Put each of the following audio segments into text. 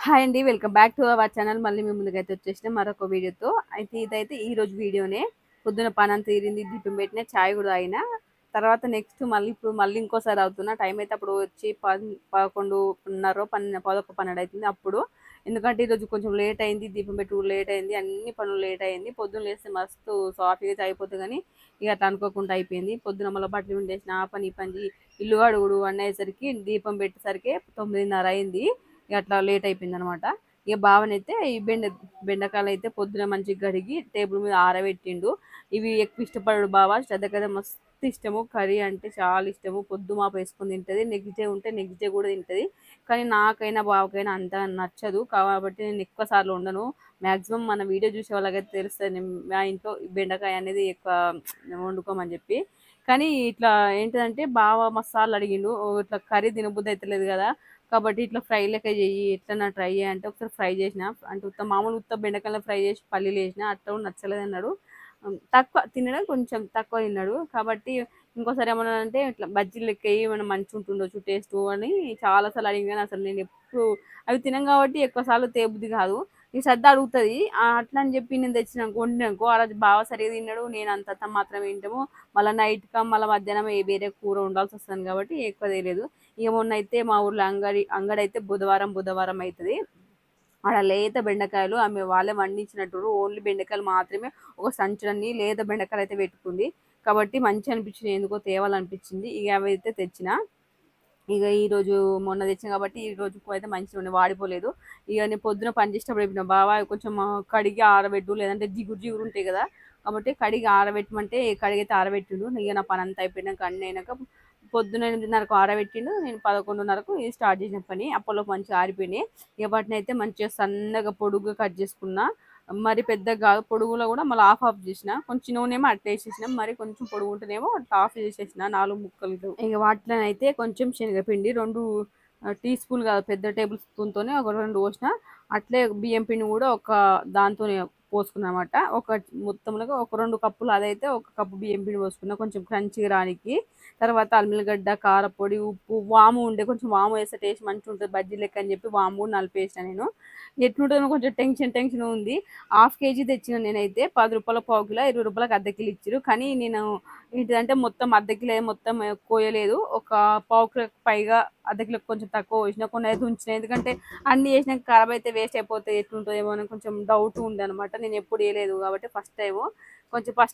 Hi అండి. Welcome back to our channel. మళ్ళీ మీ ముందుకైతే వచ్చేసిన మరొక వీడియోతో. అయితే ఇదైతే ఈరోజు వీడియోనే. పొద్దున పనంతా తీరింది. దీపం పెట్టిన, చాయ్ కూడా తాగిన. తర్వాత నెక్స్ట్ ఇప్పుడు మళ్ళీ ఇంకోసారి అవుతున్నా. టైం అయితే అప్పుడు వచ్చి 11:30 11 12 అవుతుంది అప్పుడు. ఎందుకంటే ఈరోజు కొంచెం లేట్ అయింది. దీపం పెట్టి కూడా లేట్ అయింది. అన్ని పనులు లేట్ అయింది. పొద్దున్న లేస్తే మస్తు సాఫీగా అయితే అయిపోతుంది కానీ ఇక అట్లా అనుకోకుండా అయిపోయింది. పొద్దున మళ్ళీ బట్టలు పిండేసిన, ఆ పని ఈ పని ఇల్లు కడుగుడు అన్నీ అయ్యేసరికి దీపం పెట్టేసరికి 9:30 అయింది. ఇక అట్లా లేట్ అయిపోయిందనమాట. ఇక బావనైతే ఈ బెండకాయలు అయితే పొద్దున మంచిగా కడిగి టేబుల్ మీద ఆరబెట్టిండు. ఇవి ఎక్కువ ఇష్టపడడు బావ. శ్రద్ధ కదా మస్తు ఇష్టము. కర్రీ అంటే చాలా ఇష్టము. పొద్దు మాపు వేసుకొని తింటది. నెక్స్ట్ డే ఉంటే నెక్స్ట్ డే కూడా తింటది. కానీ నాకైనా బావకైనా అంత నచ్చదు. కాబట్టి నేను ఎక్కువ సార్లు ఉండను. మ్యాక్సిమం మన వీడియో చూసే వాళ్ళకైతే తెలుస్తుంది మా ఇంట్లో ఈ బెండకాయ అనేది ఎక్కువ వండుకోమని చెప్పి. కానీ ఇట్లా ఏంటిదంటే బావ మసాలు అడిగిండు. ఇట్లా కర్రీ తినబుద్ధి అవుతలేదు కదా, కాబట్టి ఇట్లా ఫ్రై లెక్క చెయ్యి, ఎట్లన్నా ట్రై చేయి అంటే ఒకసారి ఫ్రై చేసిన. అంటే మామూలు ఉత్త బెండకాయలు ఫ్రై చేసి పల్లీలు వేసిన, అట్లా కూడా నచ్చలేదు అన్నాడు. తక్కువ తినడం, కొంచెం తక్కువ తిన్నాడు. కాబట్టి ఇంకోసారి ఏమన్నా అంటే ఇట్లా బజ్జీలు లెక్క వేయి, ఏమైనా మంచిగా ఉంటుండొచ్చు టేస్ట్ అని చాలాసార్లు అడిగింది. కానీ అసలు నేను ఎప్పుడు అవి తినం కాబట్టి ఎక్కువసార్లు తేబుద్ది కాదు. ఈ సద్ద అడుగుతుంది అట్లా అని చెప్పి నేను తెచ్చినాక వండినాకో ఆ రోజు బాగా సరిగా తిన్నాడు. నేను అంత మాత్రమే తింటాము. మళ్ళీ నైట్గా మళ్ళీ మధ్యాహ్నం వేరే కూర ఉండాల్సి వస్తుంది కాబట్టి ఎక్కువ తెలియదు. ఇక మొన్న అయితే మా ఊర్లో అంగడి అయితే బుధవారం బుధవారం అవుతుంది. ఆడ లేత బెండకాయలు ఆమె వాళ్ళే పండించినట్టు ఓన్లీ బెండకాయలు మాత్రమే. ఒక సంచులన్నీ లేత బెండకాయలు అయితే పెట్టుకుంది. కాబట్టి మంచి అనిపించింది. ఎందుకో తేవాలనిపించింది. ఇక అవి అయితే తెచ్చిన. ఇక ఈరోజు మొన్న తెచ్చిన కాబట్టి ఈ రోజు అయితే మంచిగా ఉండే, వాడిపోలేదు. ఇక నేను పొద్దున పని చేసేటప్పుడు చెప్పిన బావా కొంచెం కడిగి ఆరబెట్టు, లేదంటే జిగురు జిగురు ఉంటాయి కదా, కాబట్టి కడిగి ఆరబెట్టమంటే కడిగైతే ఆరబెట్టిండు. ఇక నా పని అంతా అయిపోయినాక అన్నీ అయినాక పొద్దున 8:30కు ఆరబెట్టిండు. నేను 11:30కు ఇది స్టార్ట్ చేసిన పని. అప్పట్లో మంచిగా ఆరిపోయినాయి. ఇక వాటిని అయితే మంచిగా సన్నగా పొడుగ్గా కట్ చేసుకున్నా. మరి పెద్దగా కాదు, పొడుగులో కూడా మళ్ళీ ఆఫ్ ఆఫ్ చేసిన. కొంచెం నూనెమో అట్లా వేసేసిన, మరి కొంచెం పొడుగు ఉంటేనేమో అట్లా ఆఫ్ చేసేసిన 4 ముక్కలు. ఇక వాటిలోనైతే కొంచెం శనగపిండి 2 టీ స్పూన్ కాదు, పెద్ద టేబుల్ స్పూన్తోనే ఒక 2 పోసిన. అట్లే బియ్యం పిండి కూడా ఒక దాంతోనే పోసుకున్నమాట. ఒక మొత్తంలో ఒక 2 కప్పులు అదైతే ఒక కప్పు బియ్యం పిండి పోసుకున్నా, కొంచెం క్రంచిగా రానికి. తర్వాత అల్లిగడ్డ, కారపొడి, ఉప్పు, వాము ఉండే కొంచెం వాము వేస్తే టేస్ట్ మంచిగా ఉంటుంది బజ్జీ లెక్క అని చెప్పి వాము కూడా నలిపేసిన నేను. ఎట్లుంటుందో కొంచెం టెన్షన్ ఉంది. హాఫ్ కేజీ తెచ్చిన నేనైతే రూ. 10 పావు కిలో, రూ. 20కి అర్ధ కిలో ఇచ్చిర్రు. కానీ నేను ఏంటిదంటే మొత్తం అర్ధ కిలో మొత్తం కోయలేదు. ఒక పావు కిలోకి పైగా, అర్ధ కిలోకి కొంచెం తక్కువ పోసిన. కొన్ని అయితే ఉంచిన, ఎందుకంటే అన్ని వేసినాక ఖరాబ్ అయితే వేస్ట్ అయిపోతాయి, ఎట్లుంటుందేమో అని కొంచెం డౌట్ ఉంది అనమాట. నేను ఎప్పుడు వేయలేదు కాబట్టి ఫస్ట్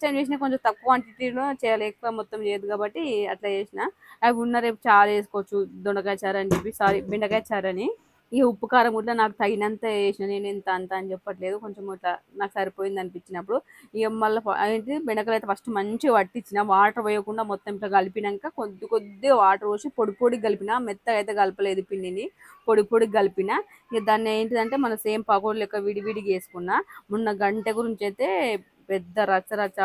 టైం చేసినా కొంచెం తక్కువ క్వాంటిటీలో చేయాలి, ఎక్కువ మొత్తం చేయదు కాబట్టి అట్లా చేసిన. అవి ఉన్న రేపు చాలా వేసుకోవచ్చు, దొండకాయ చారు అని చెప్పి, సారీ బెండకాయ చారు అని. ఈ ఉప్పు కారం కూడా నాకు తగినంత వేసిన, నేను ఇంత అంత అని చెప్పట్లేదు, కొంచెం ఇట్లా నాకు సరిపోయింది అనిపించినప్పుడు. ఇక మళ్ళీ ఏంటి బెండకాయలు అయితే ఫస్ట్ మంచిగా పట్టించిన, వాటర్ వేయకుండా మొత్తం ఇట్లా కలిపినాక కొద్దిగా వాటర్ పోసి పొడి పొడి కలిపిన, మెత్తగా అయితే కలపలేదు పిండిని, పొడి పొడి కలిపిన. ఇక దాన్ని ఏంటిదంటే మన సేమ్ పకోడీ లెక్క విడివిడిగా వేసుకున్నా. మొన్న గంట గురించి అయితే పెద్ద రచ్చ రచ్చ.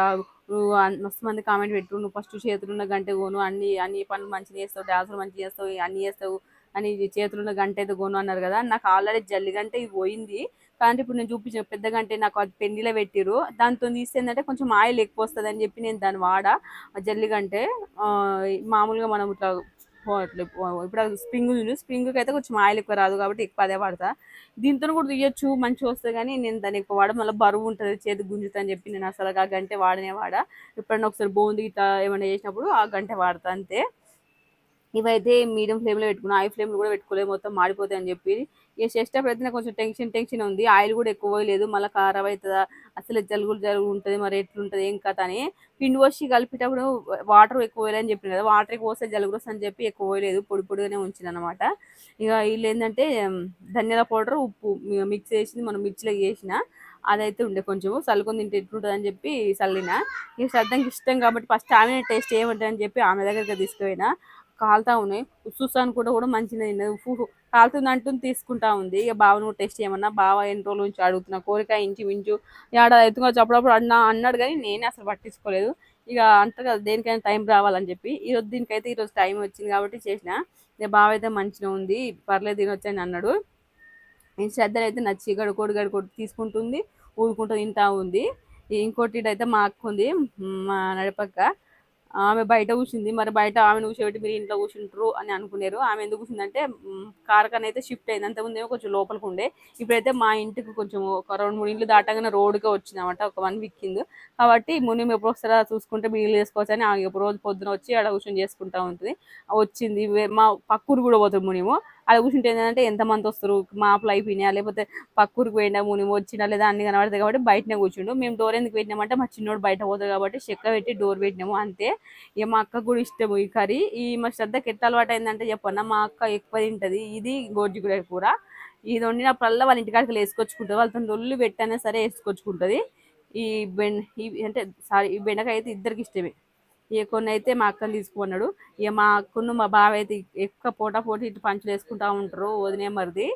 మస్తు మంది కామెంట్ పెట్టు, నువ్వు ఫస్ట్ చేతులున్న గంట కొను, అన్ని అన్ని పనులు మంచిగా చేస్తావు, డాన్సులు మంచిగా చేస్తావు, అన్ని చేస్తావు అని, చేతులున్న గంట అయితే కొను అన్నారు కదా. నాకు ఆల్రెడీ జల్లి గంట ఇది పోయింది. కానీ ఇప్పుడు నేను చూపించిన పెద్ద గంటే నాకు అది పెండిలో పెట్టిరు. దాంతో తీస్తే ఏంటంటే కొంచెం ఆయిల్ ఎక్కువ వస్తుంది అని చెప్పి నేను దాన్ని వాడా. ఆ జల్లి గంటే మామూలుగా మనం ఇట్లా ఇప్పుడు స్ప్రింగ్కి అయితే కొంచెం ఆయిల్ ఎక్కువ రాదు కాబట్టి ఎక్కువ అదే వాడతా. దీంతో కూడా తీయొచ్చు, మంచిగా వస్తుంది. కానీ నేను దాన్ని ఎక్కువ వాడ, మళ్ళీ బరువు ఉంటుంది, చేతి గుంజుతా అని చెప్పి నేను అసలు ఆ గంటే వాడా. ఎప్పుడన్నా ఒకసారి బోంది ఇట్లా ఏమైనా చేసినప్పుడు ఆ గంటే వాడతా అంతే. ఇవైతే మీడియం ఫ్లేమ్లో పెట్టుకున్నా, హై ఫ్లేమ్లో కూడా పెట్టుకోలేదు, మొత్తం మాడిపోతాయి అని చెప్పి. ఇక చేసేటప్పుడు అయితే నాకు కొంచెం టెన్షన్ ఉంది. ఆయిల్ కూడా ఎక్కువ పోయలేదు, మళ్ళీ ఖరాబ్ అవుతుందా, అసలు జలుగు ఉంటుంది, మరి ఎట్లుంటుంది ఏం కథ అని. పిండి పోసి కలిపేటప్పుడు వాటర్ ఎక్కువ పోయాలని చెప్పిన కదా, వాటర్ ఎక్కువ పోస్తే జలుగు వస్తుంది అని చెప్పి ఎక్కువ పోయలేదు, పొడి పొడిగానే ఉంచిన అనమాట. ఇక వీళ్ళు ఏంటంటే ధనియాల పౌడర్, ఉప్పు మిక్స్ చేసింది మనం మిర్చిలో చేసిన, అదైతే ఉండే కొంచెం చల్లుకొని తింటే ఎట్లుంటుంది అని చెప్పి చల్లిన. ఇక శ్రద్ధకి ఇష్టం కాబట్టి ఫస్ట్ ఆమె టేస్ట్ ఏమంటుంది అని చెప్పి ఆమె దగ్గరికి తీసుకుపోయినా. కాలుతా ఉన్నాయి, ఉస్సుస్ అనుకుంటా కూడా మంచిగా తిన్నది. ఉప్పు కాలుతుంది అంటుంది తీసుకుంటా ఉంది. ఇక బావను కూడా టేస్ట్ చేయమన్నా, బావ ఎన్ని రోజుల నుంచి అడుగుతున్నా కోరిక, ఇంచు ఏడాది అవుతుంది అప్పుడప్పుడు అన్నాడు కానీ నేనే అసలు పట్టించుకోలేదు. ఇక అంటారు కదా దేనికైనా టైం రావాలని చెప్పి, ఈరోజు టైం వచ్చింది కాబట్టి చేసిన. ఇక బావ అయితే మంచిగా ఉంది, పర్లేదు తినొచ్చు అని అన్నాడు. నేను శ్రద్ధలు అయితే నచ్చి గడుకోడు తీసుకుంటుంది, ఊరుకుంటూ తింటా ఉంది. ఇంకోటి అయితే మా అక్క ఉంది, మా నడిపక్క. ఆమె బయట కూర్చుంది. మరి బయట ఆమెను కూర్చోబెట్టి మీరు ఇంట్లో కూర్చుంటారు అని అనుకున్నారు. ఆమె ఎందుకు కూర్చుందంటే కారకనైతే షిఫ్ట్ అయింది. అంతకుముందేమో కొంచెం లోపలికి ఉండే. ఇప్పుడైతే మా ఇంటికి కొంచెం ఒక 2, 3 ఇండ్లు దాటంగానే రోడ్డుకే వచ్చిందన్నమాట. ఒక 1 వీక్ కింద. కాబట్టి మునియం ఎప్పుడు వస్తారో చూసుకుంటే బిల్లు చేసుకోవచ్చని ఆమె రోజు పొద్దున వచ్చి ఆడ కూర్చొని చేసుకుంటా ఉంటుంది. వచ్చింది. మా పక్కూరు కూడా పోతుంది మునియము. ఆడ కూర్చుంటే ఏంటంటే ఎంతమంది వస్తారు, మాపులు అయిపోయినాయా, లేకపోతే పక్కూరికి పోయినా మునిము వచ్చినా లేదా అన్ని కనబడతాయి కాబట్టి బయటనే కూర్చుండు. మేము డోర్ ఎందుకు పెట్టినామంటే మా చిన్నోడు బయట పోతుంది కాబట్టి చెక్క పెట్టి డోర్ పెట్టినాము అంతే. ఇక మా అక్కకు కూడా ఇష్టం ఈ కర్రీ. ఈ మా శ్రద్ధకి ఎట్లా అలవాటు అయిందంటే చెప్పన్నా, మా అక్క ఎక్కువ తింటది ఇది గోర్చిక్కుడు కూర. ఇది వండినప్పుడల్లా వాళ్ళ ఇంటికాడికి వేసుకొచ్చుకుంటుంది. వాళ్ళతో లొల్లి పెట్టైనా సరే వేసుకొచ్చుకుంటుంది. ఈ అంటే సారీ ఈ బెండకాయ అయితే ఇద్దరికి ఇష్టమే. ఇక కొన్ని అయితే మా అక్కని తీసుకున్నాడు. ఇక మా అక్కను మా బావ అయితే ఎక్కువ పోటీ ఇటు పంచులు వేసుకుంటా ఉంటారు. వదినే మరిది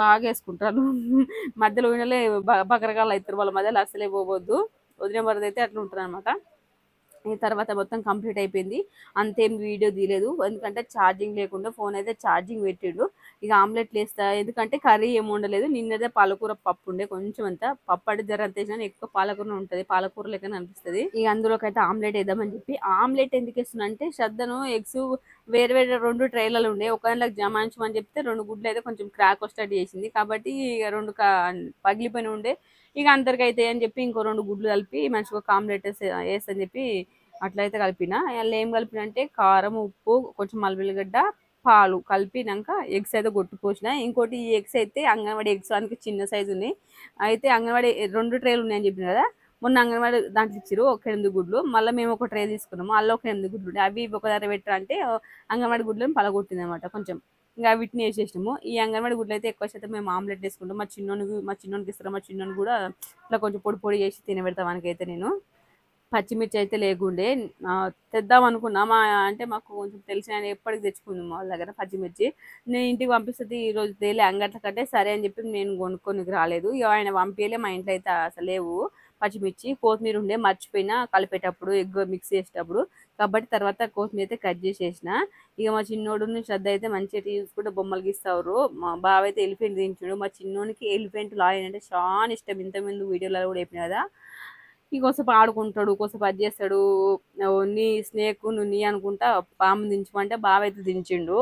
బాగా వేసుకుంటారు. మధ్యలో వినలే బకరకాలు అవుతారు. వాళ్ళ మధ్యలో అసలే పోవద్దు. వదినే మరిది అయితే అట్లా ఉంటారు అనమాట. ఈ తర్వాత మొత్తం కంప్లీట్ అయిపోయింది. అంతేం వీడియో తీయలేదు. ఎందుకంటే ఛార్జింగ్ లేకుండా ఫోన్ అయితే ఛార్జింగ్ పెట్టిండు. ఇక ఆమ్లెట్లు వేస్తా, ఎందుకంటే కర్రీ ఏమి ఉండలేదు. నిన్నదే పాలకూర పప్పు ఉండే, కొంచెం అంతా పప్పు అంటే జర అంతేసినా ఎక్కువ పాలకూర ఉంటుంది. పాలకూర లెక్కనే అనిపిస్తుంది. ఇక అందులోకి అయితే ఆమ్లెట్ వేద్దామని చెప్పి, ఆమ్లెట్ ఎందుకు వేస్తున్నా అంటే శ్రద్ధను ఎగ్స్ వేరే వేరే 2 ట్రైలలో ఉండే, ఒక దాంట్లోకి జమాయించమని చెప్తే 2 గుడ్లు అయితే కొంచెం క్రాక్ వస్టట్ చేసింది. కాబట్టి ఇక 2 పగిలిపోయిన ఉండే. ఇక అందరికి అయితే అని చెప్పి ఇంకో 2 గుడ్లు కలిపి మంచిగా ఒక ఆమ్లెట్ వేస్తని చెప్పి అట్లయితే కలిపిన. అందులో ఏం కలిపిన అంటే కారం, ఉప్పు, కొంచెం మల్లిగడ్డ, పాలు కలిపినాక ఎగ్స్ అయితే కొట్టుకోసిన. ఇంకోటి ఈ ఎగ్స్ అయితే అంగన్వాడీ ఎగ్స్ దానికి చిన్న సైజు ఉన్నాయి. అయితే అంగన్వాడీ 2 ట్రేలు ఉన్నాయని చెప్పిన కదా, మొన్న అంగన్వాడీ దాంట్లో ఇచ్చారు ఒక 8 గుడ్లు. మళ్ళీ మేము ఒక ట్రే తీసుకున్నాము, అల్ల ఒక 8 గుడ్లు ఉండే. అవి ఒక దగ్గర పెట్టారంటే అంగన్వాడీ గుడ్లను పలగొట్టింది అనమాట కొంచెం. ఇంకా వీటిని వేసేసినాము. ఈ అంగన్వాడీ గుడ్లు అయితే ఎక్కువ శాతం మేము ఆమ్లెట్ వేసుకుంటాం. మా చిన్నోనికి ఇస్తాం. మా చిన్నోని కూడా ఇట్లా కొంచెం పొడి పొడి చేసి తినబెడతాం వానికైతే నేను. పచ్చిమిర్చి అయితే లేకుండే. తెద్దాం అనుకున్నా. అంటే మాకు కొంచెం తెలిసిన ఆయన ఎప్పటికి తెచ్చుకుంది మా వాళ్ళ దగ్గర పచ్చిమిర్చి. నేను ఇంటికి పంపిస్తుంది ఈరోజు తేలే అంగట్ల కంటే సరే అని చెప్పి నేను కొనుక్కొని రాలేదు. ఇక ఆయన పంపించలే. మా ఇంట్లో అయితే అసలు లేవు పచ్చిమిర్చి. కొత్తిమీర ఉండే మర్చిపోయినా కలిపేటప్పుడు ఎగ్ మిక్స్ చేసేటప్పుడు. కాబట్టి తర్వాత కొత్తిమీర అయితే కట్ చేసేసిన. ఇక మా చిన్నోడుని శ్రద్ధ అయితే మంచిగా చూసుకుంటే బొమ్మలు గీస్తారు. మా బావ అయితే ఎలిఫెంట్ దించుడు. మా చిన్నోనికి ఎలిఫెంట్ లాయన్ అంటే చాలా ఇష్టం. ఇంతకుముందు వీడియోలలో కూడా చెప్పిన కదా. ఇంకోసేపు ఆడుకుంటాడు, కోసేపు అది చేస్తాడు. నీ స్నేక్ నీ అనుకుంటా పాము దించమంటే బావ అయితే దించిండు.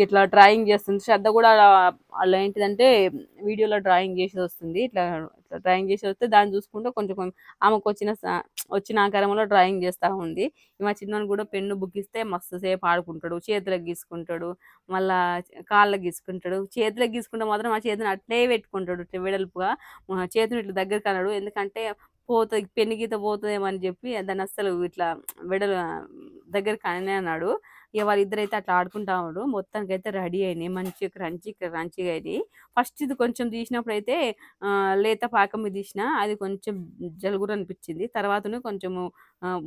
ఇట్లా డ్రాయింగ్ చేస్తుంది శ్రద్ధ కూడా. అలా ఏంటిదంటే వీడియోలో డ్రాయింగ్ చేసి వస్తుంది. ఇట్లా ఇట్లా డ్రాయింగ్ చేసి వస్తే దాన్ని చూసుకుంటూ కొంచెం కొంచెం ఆమెకు వచ్చిన ఆకారంలో డ్రాయింగ్ చేస్తూ ఉంది. మా చిన్నోని కూడా పెన్ను బుక్ ఇస్తే మస్తు సేపు ఆడుకుంటాడు. చేతులకు గీసుకుంటాడు, మళ్ళా కాళ్ళకి గీసుకుంటాడు. చేతులకు గీసుకుంటే మాత్రం ఆ చేతిని అట్లే పెట్టుకుంటాడు వెడల్పుగా. చేతిని ఇట్లా దగ్గరికి అన్నాడు. ఎందుకంటే పోతుంది పెన్ను గీత పోతుందేమో అని చెప్పి దాన్ని అస్సలు ఇట్లా దగ్గరికి అనే అన్నాడు. ఇక వాళ్ళిద్దరైతే అట్లా ఆడుకుంటా ఉన్నారు. మొత్తానికి అయితే రెడీ అయినాయి. మంచిగా క్రంచిగా అయినాయి. ఫస్ట్ ఇది కొంచెం తీసినప్పుడు అయితే లేత పాకం మీద తీసిన అది కొంచెం జలుగురు అనిపించింది. తర్వాతనే కొంచెము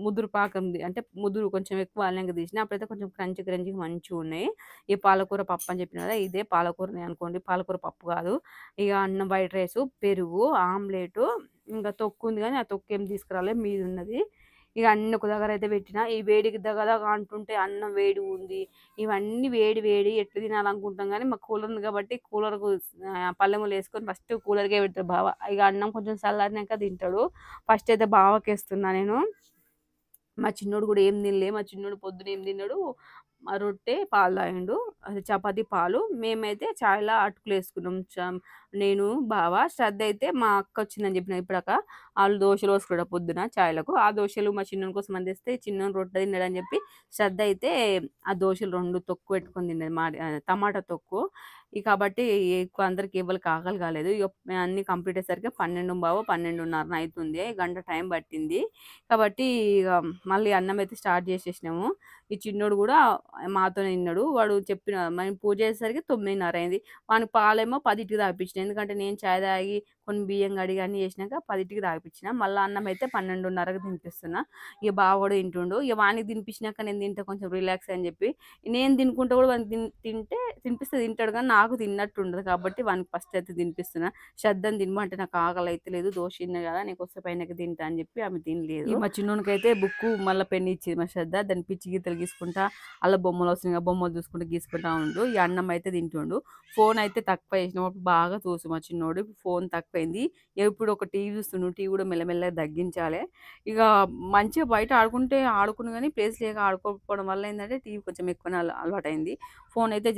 ముదురు పాకం అంటే ముదురు కొంచెం ఎక్కువ అల్లంగా తీసిన. అప్పుడైతే కొంచెం క్రంచిగా మంచిగా ఉన్నాయి. ఈ పాలకూర పప్పు అని చెప్పిన కదా, ఇదే పాలకూరనే అనుకోండి, పాలకూర పప్పు కాదు. ఇక అన్నం, వైట్ రైస్, పెరుగు, ఆమ్లెట్, ఇంకా తొక్కు ఉంది కానీ ఆ తొక్కు ఏం తీసుకురాలే, మీద ఉన్నది. ఇక అన్ని ఒక దగ్గర అయితే పెట్టిన. ఈ వేడికి దగ్గరగా అంటుంటే అన్నం వేడి ఉంది. ఇవన్నీ వేడి వేడి ఎట్లు తినాలనుకుంటాం కానీ మాకు కూలర్ ఉంది కాబట్టి కూలర్కు పల్లెములు వేసుకొని ఫస్ట్ కూలర్కే పెడతాడు బావ. ఇక అన్నం కొంచెం చల్లారినాక తింటాడు. ఫస్ట్ అయితే బావకేస్తున్నా నేను. మా చిన్నోడు కూడా ఏం తినలే. మా చిన్నోడు పొద్దున ఏం తిన్నాడు, మా రొట్టె పాలు తాగిండు. అది చపాతీ పాలు. మేమైతే చాయ్లా అటుకులు వేసుకున్నాం. నేను బావ శ్రద్ధ అయితే మా అక్క వచ్చిందని చెప్పిన ఇప్పుడాక వాళ్ళు దోశలు పోసుకుంటారు పొద్దున చాయ్లకు. ఆ దోశలు మా చిన్నోని కోసం అందిస్తే చిన్నోని రొట్టె తిన్నాడని చెప్పి శ్రద్ధ అయితే ఆ దోశలు 2 తొక్కు పెట్టుకొని తిన్నది. టమాటా తొక్కు. ఇక కాబట్టి ఎక్కువ అందరికి ఎవరికి ఆకలి కాలేదు. ఇక అన్ని కంప్లీట్ అయ్యేసరికి 12:15, 12:30 అవుతుంది. గంట టైం పట్టింది. కాబట్టి ఇక మళ్ళీ అన్నం అయితే స్టార్ట్ చేసేసినాము. ఈ చిన్నోడు కూడా మాతోనే తిన్నాడు. వాడు చెప్పిన మేము పూజ చేసేసరికి 9:30 అయింది. వానికి పాలేమో 10కి తాగిపించిన. ఎందుకంటే నేను చాయ్ తాగి కొన్ని బియ్యం కడిగి అన్నీ చేసినాక 10కి తాగిపించిన. మళ్ళీ అన్నం అయితే 12:30కి తినిపిస్తున్నా. ఇక బావ కూడా తింటుండు. ఇక వానికి తినిపించినాక నేను తింటే కొంచెం రిలాక్స్ అని చెప్పి నేను తినుకుంటూ కూడా వానికి తినిపిస్తే తింటాడు కానీ నా నాకు తిన్నట్టుండదు కాబట్టి వానికి ఫస్ట్ అయితే తినిపిస్తున్నా. శ్రద్ధని తినమంటే నాకు ఆకలైతలేదు దోశ తిన్నా కదా నీకొస్తే పైనకి తింటా అని చెప్పి ఆమె తినలేదు. ఈ మా చిన్నోనికైతే బుక్కు మళ్ళీ పెన్ ఇచ్చింది మా శ్రద్ధ. దాన్ని పిచ్చి గీతలు గీసుకుంటా అలా బొమ్మలు వస్తున్నాయి ఆ బొమ్మలు చూసుకుంటూ గీసుకుంటా ఉండు. ఈ అన్నం అయితే తింటుండు. ఫోన్ అయితే తక్కువ వేసినప్పుడు బాగా చూసు మా చిన్నోడు. ఫోన్ తక్కువైంది. ఎప్పుడు ఒక టీవీ చూస్తుండు. టీవీ కూడా మెల్లమెల్లగా తగ్గించాలి. ఇక మంచిగా బయట ఆడుకుంటే ఆడుకున్నా కానీ ప్లేస్ లేక ఆడుకోకపోవడం వల్ల ఏంటంటే టీవీ కొంచెం ఎక్కువనే అలవాటైంది. ఫోన్ అయితే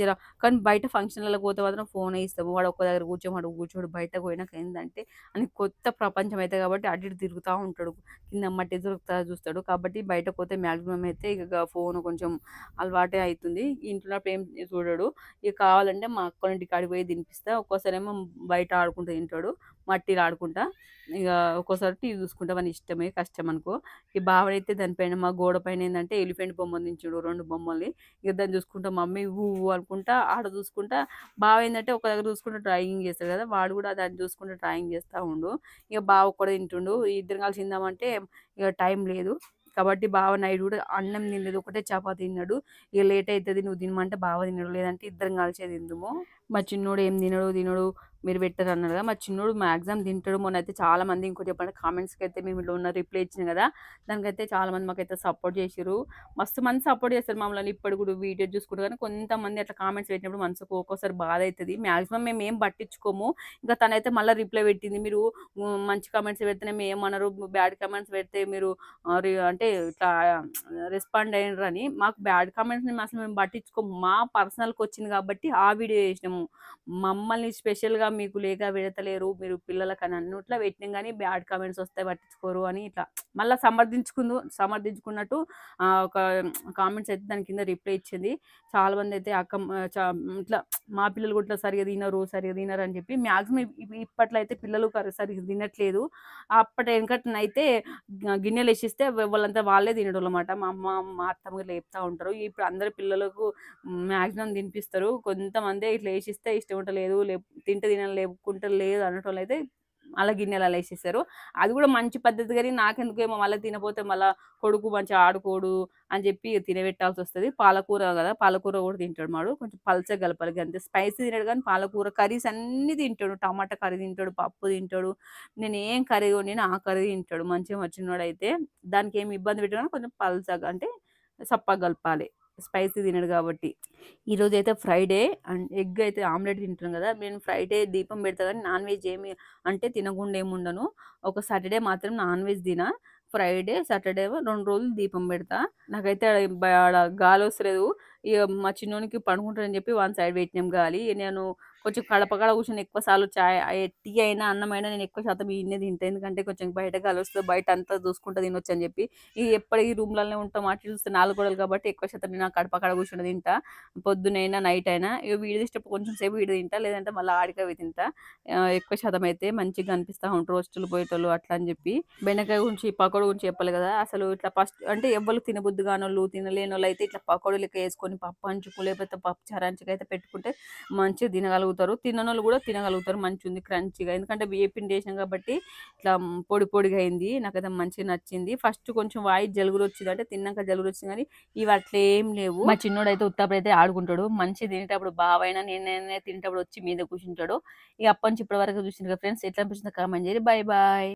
కానీ బయట ఫంక్షన్‌లకి పోతే మాత్రం ఫోనే ఇస్తాము. వాడు ఒక్క దగ్గర కూర్చోమంటే కూర్చోడు. బయటకు పోయినాక ఏందంటే ఆయనకి కొత్త ప్రపంచం అయితే కాబట్టి అటు ఇటు తిరుగుతా ఉంటాడు. కింద మట్టి దొరుకుతా చూస్తాడు. కాబట్టి బయటకు పోతే మాక్సిమం అయితే ఇక ఫోను కొంచెం అలవాటే అయితుంది. ఇంట్లో ఉన్నప్పుడు ఏం చూడడు. ఇక కావాలంటే మా అక్కోళ్ళ కాడికి పోయి తినిపిస్తా. ఒక్కోసారేమో బయట ఆడుకుంటూ తింటాడు. మట్టిలో ఆడుకుంటా. ఇక ఒక్కోసారి టీవీ చూసుకుంటా వాని ఇష్టమే కష్టం అనుకో. ఈ బావనైతే దానిపైన మా గోడ పైన ఏందంటే ఎలిఫెంట్ బొమ్మను దించిండు 2 బొమ్మల్ని. ఇక దాన్ని చూసుకుంటా మమ్మీ ఊ ఊ అనుకుంటా ఆడ చూసుకుంటా బావ ఏందంటే ఒక దగ్గర చూసుకుంటా డ్రాయింగ్ చేస్తాడు కదా! వాడు కూడా దాన్ని చూసుకుంటా డ్రాయింగ్ చేస్తా ఉండు. ఇక బావ ఒక్కడే తింటుండు. ఇద్దరం కలిసి తిందామంటే ఇక టైం లేదు. కాబట్టి బావ నైట్ కూడా అన్నం తినలేదు. ఒకటే చపాతీ తిన్నాడు. ఇక లేట్ అయితది నువ్వు తినమంటే బావ తినడు. లేదంటే ఇద్దరం కలిసే తిందుము. మా చిన్నోడు ఏం తినడు మీరు పెట్టరన్నారు కదా! మా చిన్నోడు మాక్సిమం తింటాడు. మొన్నైతే చాలామంది ఇంకోటి చెప్పండి కామెంట్స్‌కి అయితే మేము ఇట్లా ఉన్న రిప్లై ఇచ్చిన కదా! దానికైతే చాలామంది మాకైతే సపోర్ట్ చేసిర్రు. మస్తు మంది సపోర్ట్ చేస్తారు మమ్మల్ని ఇప్పటికి కూడా వీడియో చూసుకుంటూ కానీ కొంతమంది అట్లా కామెంట్స్ పెట్టినప్పుడు మనసుకు ఒక్కోసారి బాధ అయితది. మాక్సిమం మేము ఏం పట్టించుకోము. ఇంకా తనైతే మళ్ళీ రిప్లై పెట్టింది. మీరు మంచి కామెంట్స్ పెడితేనే ఏమనరు బ్యాడ్ కామెంట్స్ పెడితే మీరు అంటే ఇట్లా రెస్పాండ్ అయ్యిండ్రని. మాకు బ్యాడ్ కామెంట్స్‌ని అసలు మేము పట్టించుకోము. మా పర్సనల్‌కి వచ్చింది కాబట్టి ఆ వీడియో చేసినాము. మమ్మల్ని స్పెషల్‌గా మీకు లేక పెడతలేరు మీరు పిల్లలకని అన్నట్లా పెట్టినాం గానీ బ్యాడ్ కామెంట్స్ వస్తే పట్టించుకోరు అని ఇట్లా మళ్ళా సమర్థించుకున్నట్టు ఒక కామెంట్స్ అయితే దాని కింద రిప్లై ఇచ్చింది. చాలామంది అయితే అక్క ఇట్లా మా పిల్లలు కూడా ఇట్లా సరిగ్గా తినరు అని చెప్పి మాక్సిమం ఇప్పట్లో అయితే పిల్లలు సరిగ్గా తినట్లేదు. అప్పటి వెనకటనైతే గిన్నెలు వేసిస్తే వాళ్ళంతా వాళ్ళే తినేటోళ్ళమాట. మా అమ్మ, మా అత్తమ్మ గిట్ల చెప్తా ఉంటారు. ఇప్పుడు అందరి పిల్లలకు మాక్సిమం తినిపిస్తారు. కొంతమందే ఇట్లా ఏసిస్తే ఇష్టం ఉంటలేదు. తింటే తినాలి లేకుంటే లేదు అనేటోళ్ళైతే అలా గిన్నెలలో ఏసేస్తారు. అది కూడా మంచి పద్ధతి గాని నాకెందుకేమో మళ్ళా తినపోతే మళ్ళా కొడుకు మంచిగా ఆడుకోడు అని చెప్పి తినబెట్టాల్సొస్తది. పాలకూర కదా! పాలకూర కూడా తింటాడు వాడు. కొంచెం పల్చగా కలపాలి గంతే. స్పైసీ తినడు కానీ పాలకూర కర్రీస్ అన్నీ తింటాడు. టమాటా కర్రీ తింటాడు, పప్పు తింటాడు. నేనేం కర్రీ వండినా ఆ కర్రీ తింటాడు. మంచిగా మా చిన్నోడైతే. దానికేమి ఇబ్బంది పెట్టను కొంచెం పల్చగా అంటే సప్పగా కలపాలి. స్పైసీ తినడు కాబట్టి. ఈరోజైతే ఫ్రైడే అండ్ ఎగ్ అయితే ఆమ్లెట్ తింటున్నాను కదా! నేను ఫ్రైడే దీపం పెడతా కానీ నాన్ వెజ్ ఏమి అంటే తినకుండా ఏముండను. ఒక సాటర్డే మాత్రం నాన్ వెజ్ తినా. ఫ్రైడే, సాటర్డే 2 రోజులు దీపం పెడతా. నాకైతే ఆడ గాలొస్తలేదు. ఇక మా చిన్నోనికి పడుకుంటాడని చెప్పి వన్ సైడ్ పెట్టినాం గాలి. నేను కొంచెం కడప కాడ కూర్చొని ఎక్కువ సార్లు టీ అయినా, అన్నమైనా నేను ఎక్కువ శాతం ఈడనే తింటా. ఎందుకంటే కొంచెం బయట గాలొస్తది. బయట అంతా చూసుకుంటా తినొచ్చని చెప్పి. ఎప్పటికి రూమ్‌లనే ఉంటాం. అటు చూస్తే 4 గోడలు కాబట్టి ఎక్కువ శాతం నేను ఆ కడప కాడ కూర్చొని తింటా. పొద్దునైనా, నైట్ అయినా. ఇక వీడియో తీసేటప్పుడు కొంచెం సేపు వీడియో తింటా. లేదంటే మళ్ళీ ఆడికవి తింటా. ఎక్కువ శాతం అయితే మంచిగా అనిపిస్తా ఉంటారు. రోస్టులు పోయేటోళ్ళు అట్లా అని చెప్పి. బెండకాయ గురించి, పకోడీ గురించి చెప్పాలి కదా! అసలు ఇట్లా ఫస్ట్ అంటే ఎవ్వరు తినబుద్ధి కానోళ్ళు, తినలేనోళ్ళు అయితే ఇట్లా పకోడీ లెక్క వేసుకొని పప్పు అంచుకు లేకపోతే పప్పు చారు అంచుకైతే పెట్టుకుంటే మంచిగా తినగలుగుతారు. తిననోళ్ళు కూడా తినగలుగుతారు. మంచిగుంది క్రంచీగా. ఎందుకంటే బియ్యం పిండి వేసినాం కాబట్టి ఇట్లా పొడి పొడిగా అయింది. నాకైతే మంచిగా నచ్చింది. ఫస్ట్ కొంచెం వాయిస్ జలుబురొచ్చింది. అంటే తిన్నాక జలుబురొచ్చింది కానీ ఇవి అట్లేం లేవు. మా చిన్నోడైతే ఉత్తప్పుడైతే ఆడుకుంటాడు. మంచిగా తినేటప్పుడు బావైనా నేనైనా తినేటప్పుడు వచ్చి మీద కూర్చుంటాడు. ఇక అప్పటి నుంచి ఇప్పటి వరకు చూసిండ్రు కదా ఫ్రెండ్స్. ఎట్లా అనిపించిందో కామెంట్ చేయండి. Bye bye.